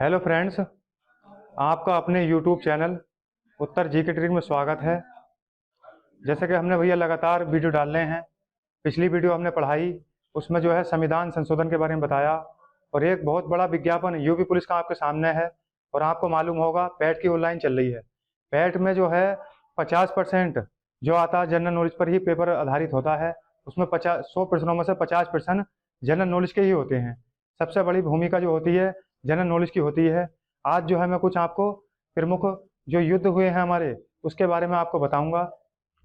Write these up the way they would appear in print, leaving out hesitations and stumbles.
Hello friends, आपका अपने YouTube channel उत्तर GK trick में स्वागत है। जैसे कि हमने भैया लगातार वीडियो डाल रहे हैं। पिछली वीडियो हमने पढ़ाई, उसमें जो है संविधान संशोधन के बारे में बताया और एक बहुत बड़ा विज्ञापन यूपी पुलिस का आपके सामने है। और आपको मालूम होगा पैट की ऑनलाइन चल रही है। पैट में जो है 50% जो आता है जनरल नॉलेज पर ही पेपर आधारित होता है। उसमें 100 प्रश्नों में से 50% जनरल नॉलेज के ही होते हैं। सबसे बड़ी भूमिका जो होती है जनरल नॉलेज की होती है। आज जो है मैं कुछ आपको प्रमुख जो युद्ध हुए हैं हमारे, उसके बारे में आपको बताऊंगा।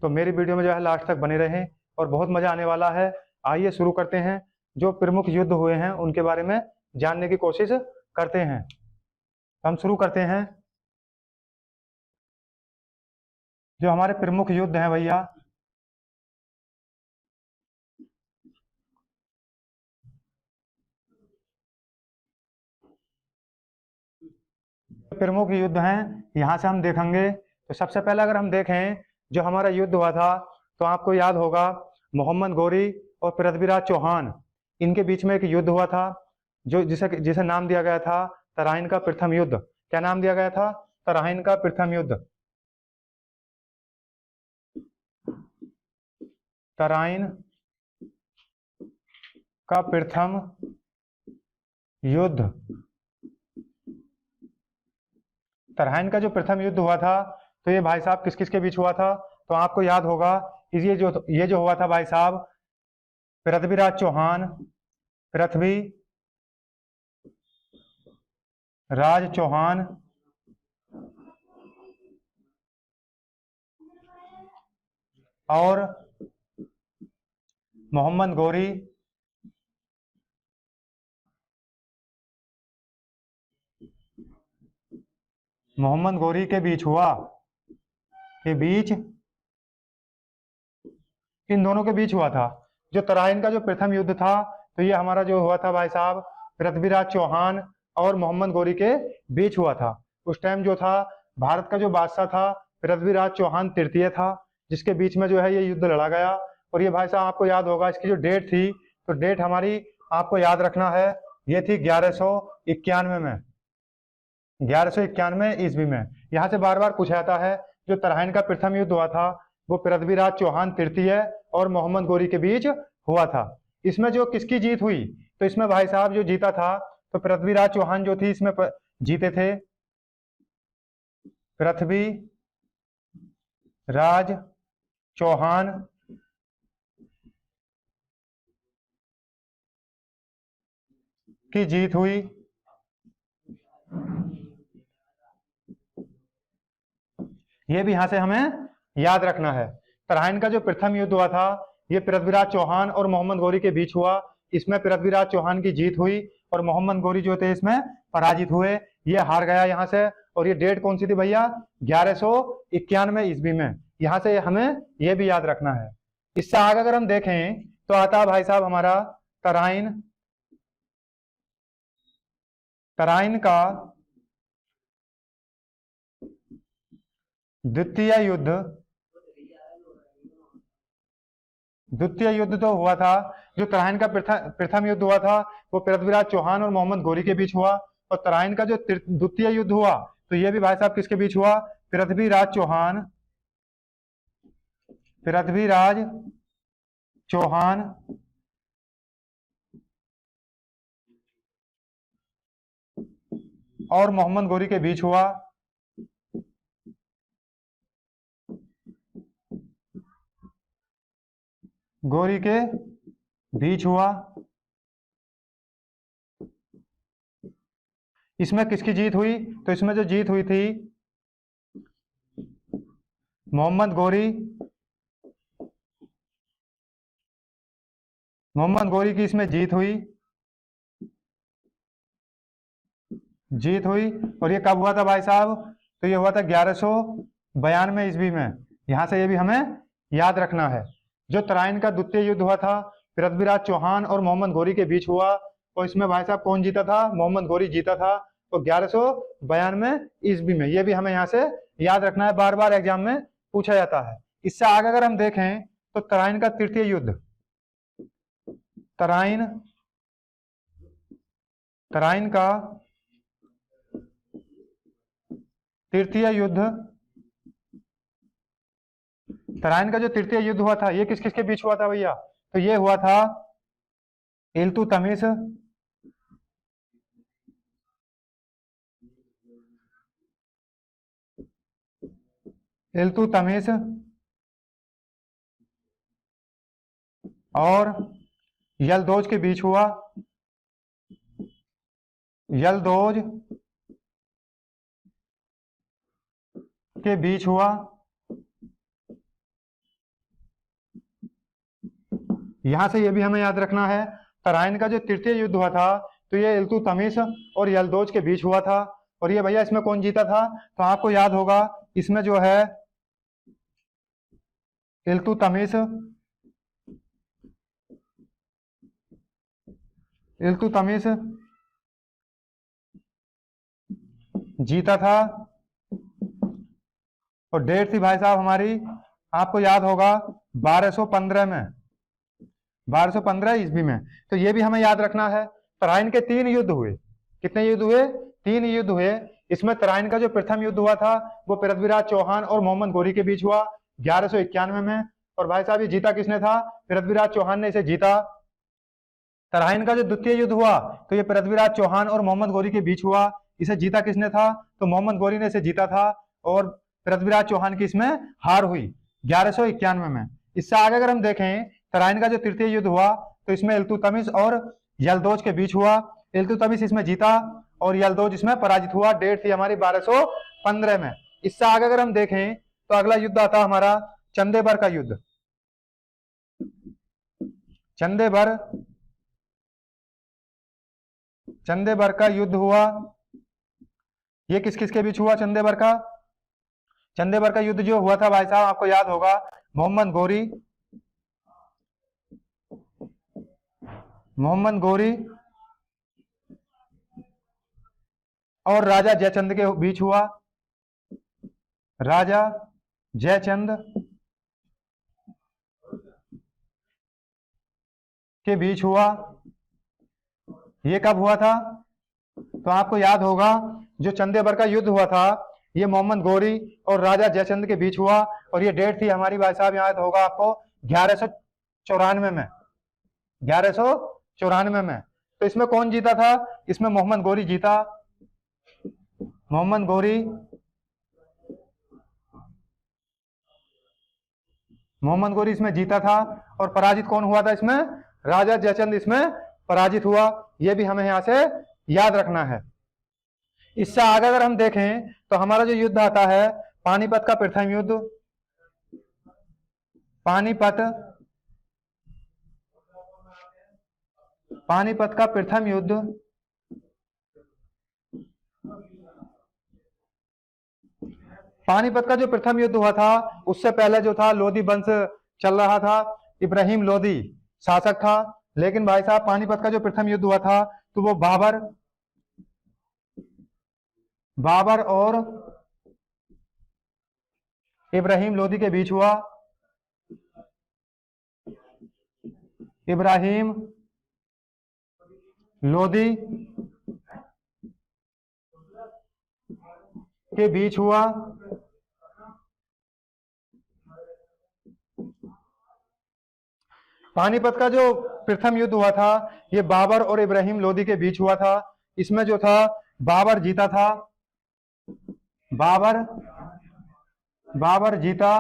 तो मेरी वीडियो में जो है लास्ट तक बने रहें और बहुत मजा आने वाला है। आइए शुरू करते हैं। जो प्रमुख युद्ध हुए हैं उनके बारे में जानने की कोशिश करते हैं। हम शुरू करते हैं। जो हमारे प्रमुख युद्ध हैं भैया, प्रमुख युद्ध हैं यहाँ से हम देखेंगे। तो सबसे पहले अगर हम देखें जो हमारा युद्ध हुआ था, तो आपको याद होगा मोहम्मद गौरी और पृथ्वीराज चौहान, इनके बीच में एक युद्ध हुआ था जो जिसे जिसे नाम दिया गया था तराइन का प्रथम युद्ध। क्या नाम दिया गया था? तराइन का प्रथम युद्ध। तराइन का प्रथम युद्ध। तराइन का जो प्रथम युद्ध हुआ था, तो ये भाई साहब किस किस के बीच हुआ था? तो आपको याद होगा ये जो हुआ था भाई साहब, पृथ्वीराज चौहान, पृथ्वी राज चौहान और मोहम्मद गौरी के बीच हुआ। के बीच इन दोनों के बीच हुआ था। जो तराइन का जो प्रथम युद्ध था, तो ये हमारा जो हुआ था भाई साहब पृथ्वीराज चौहान और मोहम्मद गौरी के बीच हुआ था। उस टाइम जो था भारत का जो बादशाह था पृथ्वीराज चौहान तृतीय था, जिसके बीच में जो है ये युद्ध लड़ा गया। और ये भाई साहब आपको याद होगा इसकी जो डेट थी, तो डेट हमारी आपको याद रखना है, ये थी 1191 में, 1191 ईस्वी में। यहाँ से बार बार पूछा जाता है जो तराइन का प्रथम युद्ध हुआ था वो पृथ्वीराज चौहान तृतीय और मोहम्मद गौरी के बीच हुआ था। इसमें जो किसकी जीत हुई? तो इसमें भाई साहब जो जीता था, तो पृथ्वीराज चौहान जो थी इसमें जीते थे। पृथ्वी राज चौहान की जीत हुई। ये भी यहां से हमें याद रखना है। तराइन का जो प्रथम युद्ध हुआ था ये पृथ्वीराज चौहान और मोहम्मद गौरी के बीच हुआ। इसमें पृथ्वीराज चौहान की जीत हुई और मोहम्मद गौरी जो थे इसमें पराजित हुए, ये हार गया यहाँ से। और ये डेट कौन सी थी भैया? 1191 ईस्वी में। यहाँ से हमें ये भी याद रखना है। इससे आगे अगर हम देखें तो आता भाई साहब हमारा तराइन का द्वितीय युद्ध तो हुआ था। जो तराइन का प्रथम युद्ध हुआ था वो पृथ्वीराज चौहान और मोहम्मद गौरी के बीच हुआ। और तराइन का जो द्वितीय युद्ध हुआ, तो ये भी भाई साहब किसके बीच हुआ? पृथ्वीराज चौहान और मोहम्मद गौरी के बीच हुआ। गौरी के बीच हुआ। इसमें किसकी जीत हुई? तो इसमें जो जीत हुई थी मोहम्मद गौरी की इसमें जीत हुई। और ये कब हुआ था भाई साहब? तो ये हुआ था 1192 ईस्वी में। यहां से ये भी हमें याद रखना है। जो तराइन का द्वितीय युद्ध हुआ था पृथ्वीराज चौहान और मोहम्मद गौरी के बीच हुआ, और इसमें भाई साहब कौन जीता था? मोहम्मद गौरी जीता था। तो 1192 ईस्वी में। ये भी हमें यहाँ से याद रखना है, बार बार एग्जाम में पूछा जाता है। इससे आगे अगर हम देखें तो तराइन का तृतीय युद्ध, तराइन का तृतीय युद्ध, तराइन का जो तृतीय युद्ध हुआ था ये किस किस के बीच हुआ था भैया? तो ये हुआ था इल्तुतमिश, इल्तुतमिश और यलदौज के बीच हुआ, यलदौज के बीच हुआ। यहां से ये भी हमें याद रखना है, तराइन का जो तृतीय युद्ध हुआ था तो ये इल्तुतमिश और यलदौज के बीच हुआ था। और ये भैया इसमें कौन जीता था? तो आपको याद होगा इसमें जो है इल्तुतमिश, इल्तुतमिश जीता था। और डेट थी भाई साहब हमारी, आपको याद होगा 1215 में, 1215 ईस्वी में। तो ये भी हमें याद रखना है। तराइन के 3 युद्ध हुए। कितने युद्ध हुए? 3 युद्ध हुए। इसमें तराइन का जो प्रथम युद्ध हुआ था वो पृथ्वीराज चौहान और मोहम्मद गौरी के बीच हुआ 1191 में। और भाई साहब ये जीता किसने था? पृथ्वीराज चौहान ने इसे जीता। तराइन का जो द्वितीय युद्ध हुआ तो ये पृथ्वीराज चौहान और मोहम्मद गौरी के बीच हुआ। इसे जीता किसने था? तो मोहम्मद गौरी ने इसे जीता था और पृथ्वीराज चौहान की इसमें हार हुई 1191 में। इससे आगे अगर हम देखें, तराइन का जो तृतीय युद्ध हुआ तो इसमें इल्तुतमिश और यलदौज के बीच हुआ। इल्तुतमिश इसमें जीता और यलदौज इसमें पराजित हुआ। डेट थी हमारी 1215 में। इससे आगे अगर हम देखें तो अगला युद्ध आता हमारा चंदेबर का युद्ध। चंदेबर का युद्ध हुआ। ये किस किस के बीच हुआ? चंदेबर का युद्ध जो हुआ था भाई साहब आपको याद होगा, मोहम्मद गौरी और राजा जयचंद के बीच हुआ। राजा जयचंद के बीच हुआ। ये कब हुआ था? तो आपको याद होगा जो चंदेबर का युद्ध हुआ था ये मोहम्मद गौरी और राजा जयचंद के बीच हुआ। और ये डेट थी हमारी भाई साहब याद होगा आपको 1194 में, 1194 में। तो इसमें कौन जीता था? इसमें मोहम्मद गौरी जीता। मोहम्मद गौरी इसमें जीता था। और पराजित कौन हुआ था इसमें? राजा जयचंद इसमें पराजित हुआ। यह भी हमें यहां से याद रखना है। इससे आगे अगर हम देखें तो हमारा जो युद्ध आता है पानीपत का प्रथम युद्ध। पानीपत का प्रथम युद्ध। पानीपत का जो प्रथम युद्ध हुआ था उससे पहले जो था लोधी वंश चल रहा था। इब्राहिम लोधी शासक था। लेकिन भाई साहब पानीपत का जो प्रथम युद्ध हुआ था तो वो बाबर और इब्राहिम लोधी के बीच हुआ। इब्राहिम लोधी के बीच हुआ। पानीपत का जो प्रथम युद्ध हुआ था ये बाबर और इब्राहिम लोधी के बीच हुआ था। इसमें जो था बाबर जीता था। बाबर जीता।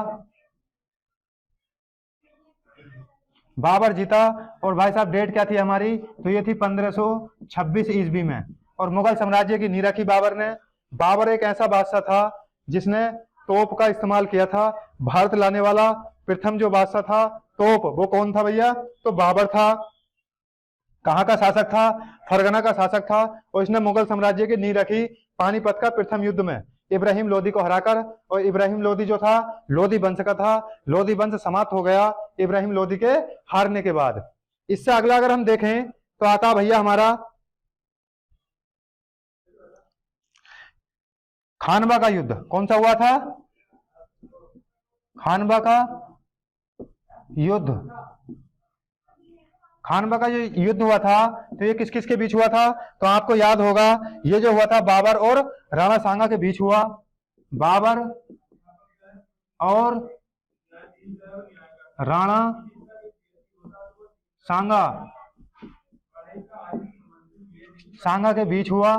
और भाई साहब डेट क्या थी हमारी? तो ये थी 1526 ईस्वी में। और मुगल साम्राज्य की नींव रखी बाबर ने। बाबर एक ऐसा बादशाह था जिसने तोप का इस्तेमाल किया था। भारत लाने वाला प्रथम जो बादशाह था तोप, वो कौन था भैया? तो बाबर था। कहाँ का शासक था? फरगना का शासक था। और इसने मुगल साम्राज्य की नींव रखी पानीपत का प्रथम युद्ध में इब्राहिम लोधी को हराकर। और इब्राहिम लोधी जो था लोधी वंश का था। लोधी वंश समाप्त हो गया इब्राहिम लोधी के हारने के बाद। इससे अगला अगर हम देखें तो आता भैया हमारा खानवा का युद्ध। कौन सा हुआ था? खानवा का युद्ध। खानवा का जो युद्ध हुआ था तो ये किस किस के बीच हुआ था? तो आपको याद होगा ये जो हुआ था बाबर और राणा सांगा के बीच हुआ। बाबर और राणा सांगा सांगा के बीच हुआ।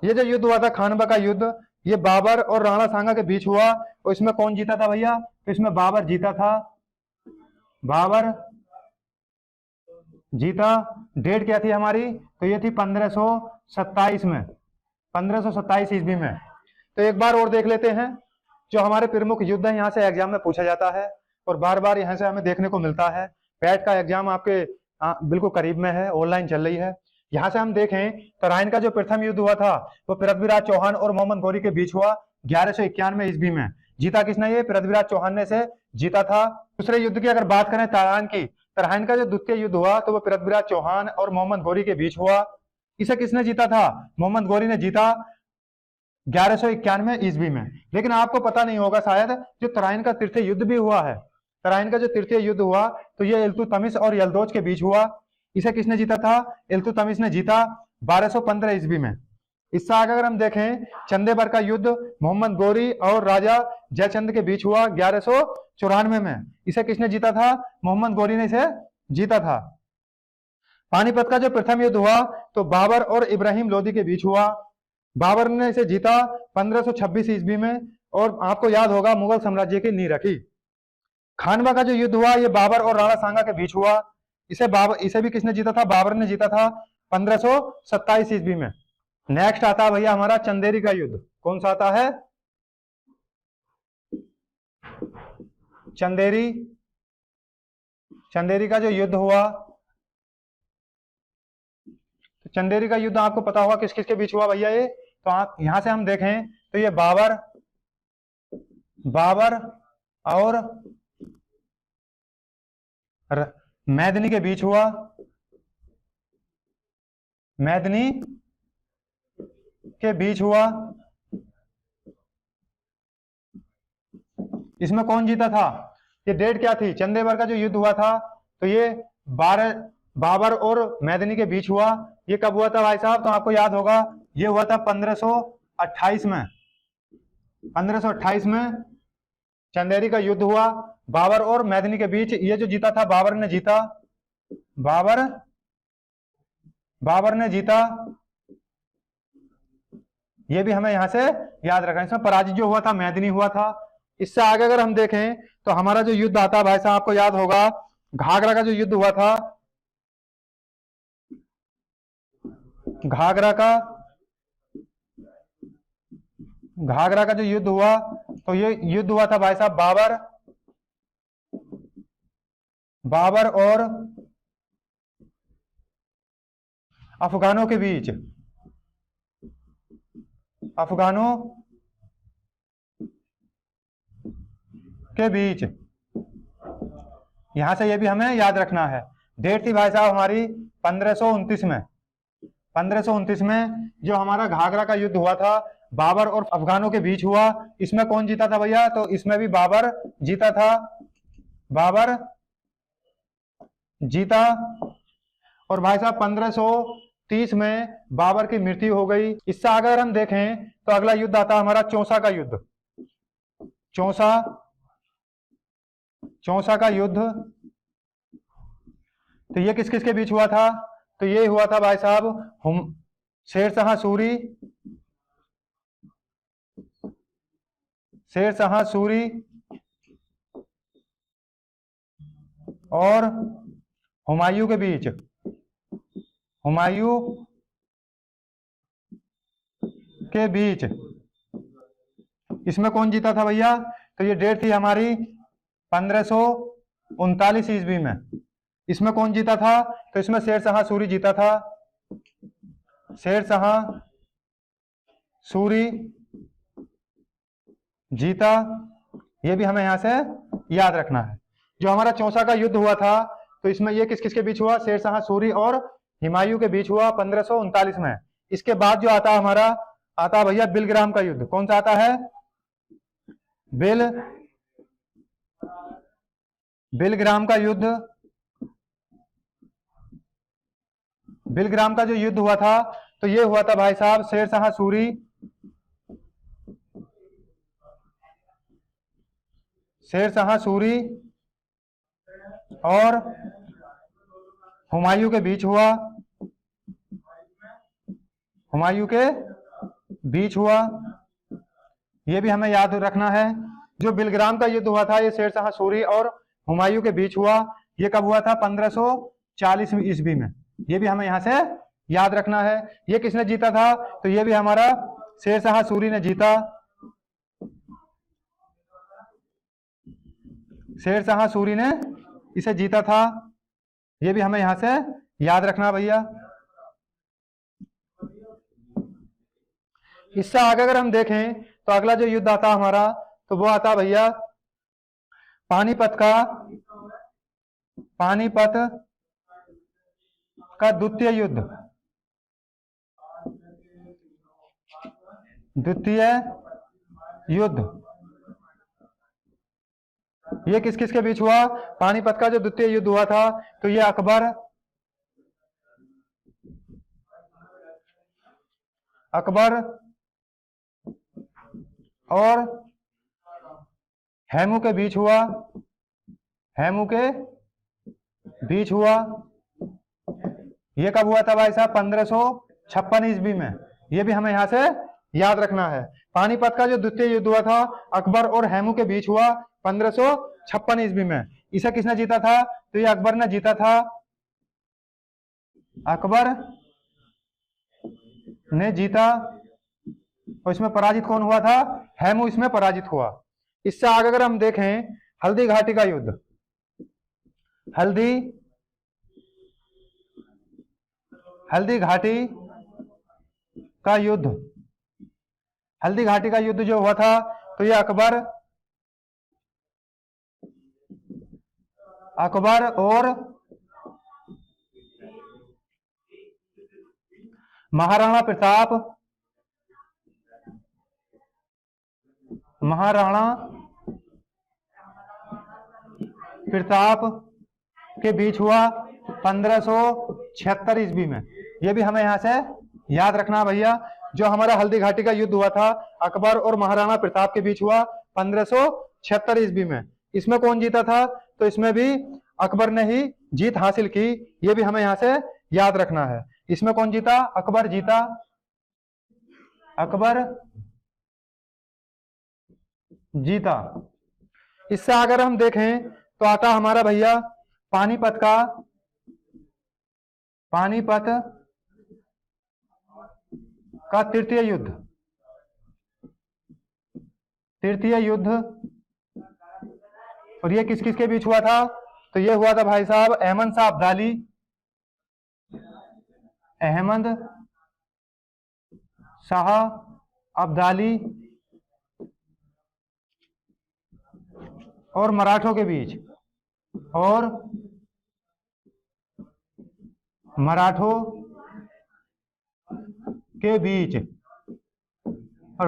ये जो युद्ध हुआ था खानवा का युद्ध, ये बाबर और राणा सांगा के बीच हुआ। और इसमें कौन जीता था भैया? तो इसमें बाबर जीता था। बाबर जीता। डेट क्या थी हमारी? तो ये थी 1527 में, 1527 ईस्वी में। तो एक बार और देख लेते हैं जो हमारे प्रमुख युद्ध है, यहाँ से एग्जाम में पूछा जाता है और बार बार यहाँ से हमें देखने को मिलता है। पैट का एग्जाम आपके बिल्कुल करीब में है, ऑनलाइन चल रही है। यहाँ से हम देखें तो रायन का जो प्रथम युद्ध हुआ था वो पृथ्वीराज चौहान और मोहम्मद गौरी के बीच हुआ 1191 ईस्वी में। जीता किसने? ये पृथ्वीराज चौहान ने से जीता था। दूसरे युद्ध की अगर बात करें तराइन की, तराइन का जो द्वितीय युद्ध हुआ तो वो पृथ्वीराज चौहान और मोहम्मद गौरी के बीच हुआ। इसे किसने जीता था? मोहम्मद गौरी ने जीता 1191 ईस्वी में। लेकिन आपको पता नहीं होगा शायद, जो तराइन का तृतीय युद्ध भी हुआ है, तराइन का जो तृतीय युद्ध हुआ तो ये इल्तुतमिश और यल्दौज के बीच हुआ। इसे किसने जीता था? इल्तुतमिश ने जीता 1215 ईस्वी में। इससे आगे अगर हम देखें, चंदेबर का युद्ध मोहम्मद गौरी और राजा जयचंद के बीच हुआ 1194 में। इसे किसने जीता था? मोहम्मद गौरी ने इसे जीता था। पानीपत का जो प्रथम युद्ध हुआ तो बाबर और इब्राहिम लोदी के बीच हुआ। बाबर ने इसे जीता 1526 ईस्वी में और आपको याद होगा मुगल साम्राज्य की नींव रखी। खानवा का जो युद्ध हुआ ये बाबर और राणा सांगा के बीच हुआ। इसे भी किसने जीता था? बाबर ने जीता था 1527 ईस्वी में। नेक्स्ट आता है भैया हमारा चंदेरी का युद्ध। कौन सा आता है? चंदेरी। चंदेरी का जो युद्ध हुआ, चंदेरी का युद्ध आपको पता होगा किस किस के बीच हुआ भैया ये। तो आप यहां से हम देखें तो ये बाबर और मैदनी के बीच हुआ। मैदनी के बीच हुआ। इसमें कौन जीता था? ये डेट क्या थी? चंदेबर का जो युद्ध हुआ था तो ये बाबर और मैदनी के बीच हुआ। ये कब हुआ था भाई साहब? तो आपको याद होगा ये हुआ था 1528 में। 1528 में चंदेरी का युद्ध हुआ बाबर और मैदनी के बीच। ये जो जीता था बाबर ने जीता। बाबर ने जीता। ये भी हमें यहां से याद रखना। इसमें पराजित जो हुआ था मैदनी हुआ था। इससे आगे अगर हम देखें तो हमारा जो युद्ध आता है भाई साहब, आपको याद होगा घाघरा का जो युद्ध हुआ था। घाघरा का जो युद्ध हुआ तो ये युद्ध हुआ था भाई साहब बाबर और अफगानों के बीच। अफगानों के बीच। यहां से ये भी हमें याद रखना है। डेट थी भाई साहब हमारी 1529 में। 1529 में जो हमारा घाघरा का युद्ध हुआ था बाबर और अफगानों के बीच हुआ। इसमें कौन जीता था भैया? तो इसमें भी बाबर जीता था। बाबर जीता। और भाई साहब 1530 में बाबर की मृत्यु हो गई। इससे अगर हम देखें तो अगला युद्ध आता हमारा चौसा का युद्ध। चौसा का युद्ध तो ये किस किस के बीच हुआ था? तो ये हुआ था भाई साहब शेरशाह सूरी और हुमायूं के बीच। हुमायूं के बीच। इसमें कौन जीता था भैया? तो ये डेट थी हमारी 1539 ईस्वी में। इसमें कौन जीता था? तो इसमें शेरशाह सूरी जीता था। शेरशाह सूरी जीता। ये भी हमें यहां से याद रखना है। जो हमारा चौसा का युद्ध हुआ था तो इसमें ये किस किस के बीच हुआ? शेरशाह सूरी और हुमायूं के बीच हुआ 1539 में। इसके बाद जो आता हमारा आता भैया बिलग्राम का युद्ध। कौन सा आता है? बिलग्राम का युद्ध। बिलग्राम का जो युद्ध हुआ था तो ये हुआ था भाई साहब शेरशाह सूरी और हुमायूं के बीच हुआ। हुमायूं के बीच हुआ, ये भी हमें याद रखना है। जो बिलग्राम का युद्ध हुआ था ये शेरशाह सूरी और हुमायूं के बीच हुआ। ये कब हुआ था? 1540 ईस्वी में। ये भी हमें यहां से याद रखना है। ये किसने जीता था? तो ये भी हमारा शेरशाह सूरी ने जीता। शेरशाह सूरी ने इसे जीता था। ये भी हमें यहां से याद रखना भैया। इससे आगे अगर हम देखें तो अगला जो युद्ध आता हमारा तो वो आता भैया पानीपत का द्वितीय युद्ध। ये किस किस के बीच हुआ? पानीपत का जो द्वितीय युद्ध हुआ था तो ये अकबर और हेमू के बीच हुआ। ये कब हुआ था भाई साहब? 1556 ईस्वी में। ये भी हमें यहां से याद रखना है। पानीपत का जो द्वितीय युद्ध हुआ था अकबर और हेमू के बीच हुआ 1556 ईस्वी में। इसे किसने जीता था? तो ये अकबर ने जीता था। अकबर ने जीता और इसमें पराजित कौन हुआ था? हेमू इसमें पराजित हुआ। इससे आगे अगर हम देखें हल्दी घाटी का युद्ध। हल्दी घाटी का युद्ध जो हुआ था तो ये अकबर और महाराणा प्रताप के बीच हुआ 1576 ईस्वी में। यह भी हमें यहां से याद रखना भैया। जो हमारा हल्दी घाटी का युद्ध हुआ था अकबर और महाराणा प्रताप के बीच हुआ 1576 ईस्वी में। इसमें कौन जीता था? तो इसमें भी अकबर ने ही जीत हासिल की। यह भी हमें यहां से याद रखना है। इसमें कौन जीता? अकबर जीता। इससे अगर हम देखें तो आता हमारा भैया पानीपत का तृतीय युद्ध। और ये किस किस के बीच हुआ था? तो ये हुआ था भाई साहब अहमद शाह अब्दाली और मराठों के बीच। और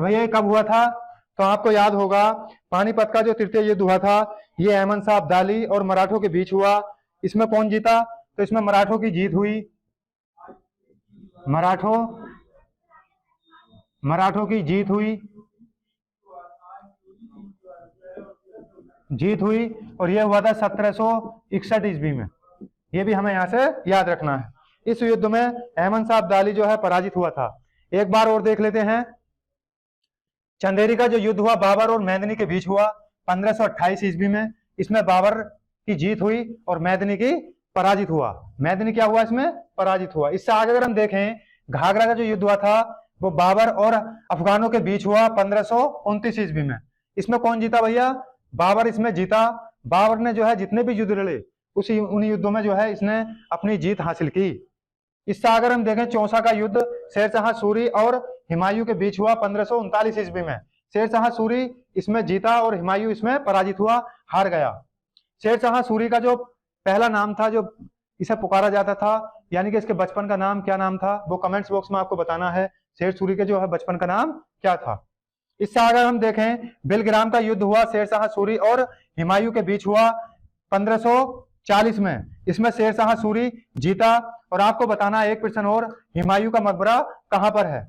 भैया ये कब हुआ था? तो आपको याद होगा पानीपत का जो तृतीय युद्ध हुआ था ये अहमद शाह अब्दाली और मराठों के बीच हुआ। इसमें कौन जीता? तो इसमें मराठों की जीत हुई। मराठों की जीत हुई और यह हुआ था 1761 ईस्वी में। यह भी हमें यहां से याद रखना है। इस युद्ध में अहमद शाह अब्दाली जो है पराजित हुआ था। एक बार और देख लेते हैं। चंदेरी का जो युद्ध हुआ बाबर और मेदिनी के बीच हुआ 1528 ईस्वी में। इसमें बाबर की जीत हुई और मेदिनी की पराजित हुआ। मेदिनी क्या हुआ? इसमें पराजित हुआ। इससे आगे अगर हम देखें घाघरा का जो युद्ध हुआ था वो बाबर और अफगानों के बीच हुआ 1529 ईस्वी में। इसमें कौन जीता भैया? बाबर इसमें जीता। बाबर ने जो है जितने भी युद्ध लड़े उन युद्धों में जो है इसने अपनी जीत हासिल की। इससे अगर हम देखें चौसा का युद्ध शेरशाह सूरी और हुमायूं के बीच हुआ 1539 ईस्वी में। शेरशाह सूरी इसमें जीता और हुमायूं इसमें पराजित हुआ, हार गया। शेरशाह सूरी का जो पहला नाम था जो इसे पुकारा जाता था, यानी कि इसके बचपन का नाम क्या नाम था, वो कमेंट्स बॉक्स में आपको बताना है। शेर सूरी के जो है बचपन का नाम क्या था। इससे अगर हम देखें बेलग्राम का युद्ध हुआ शेरशाह सूरी और हुमायूं के बीच हुआ 1740 में। इसमें शेरशाह सूरी जीता। और आपको बताना है एक प्रश्न और, हुमायूं का मकबरा कहां पर है?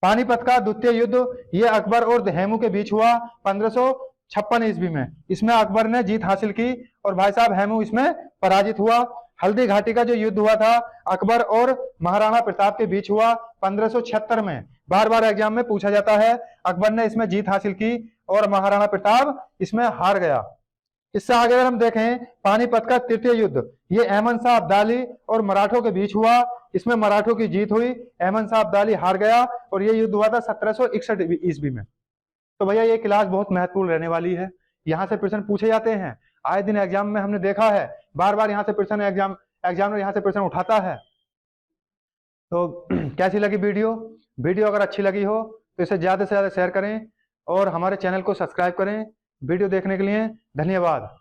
पानीपत का द्वितीय युद्ध ये अकबर और हेमू के बीच हुआ 1556 ईस्वी में। इसमें अकबर ने जीत हासिल की और भाई साहब हेमू इसमें पराजित हुआ। हल्दी घाटी का जो युद्ध हुआ था अकबर और महाराणा प्रताप के बीच हुआ 1576 में। बार बार एग्जाम में पूछा जाता है। अकबर ने इसमें जीत हासिल की और महाराणा प्रताप इसमें हार गया। इससे आगे अगर हम देखें, पानीपत का तृतीय युद्ध ये अहमद शाह अब्दाली और मराठों के बीच हुआ। इसमें मराठों की जीत हुई, अहमद शाह अब्दाली हार गया और ये युद्ध हुआ था 1761 ईस्वी में। तो भैया ये क्लास बहुत महत्वपूर्ण रहने वाली है। यहाँ से प्रश्न पूछे जाते हैं आए दिन एग्जाम में, हमने देखा है बार बार यहाँ से प्रश्न एग्जाम यहाँ से प्रश्न उठाता है। तो कैसी लगी वीडियो अगर अच्छी लगी हो तो इसे ज्यादा से ज्यादा शेयर करें और हमारे चैनल को सब्सक्राइब करें। वीडियो देखने के लिए धन्यवाद।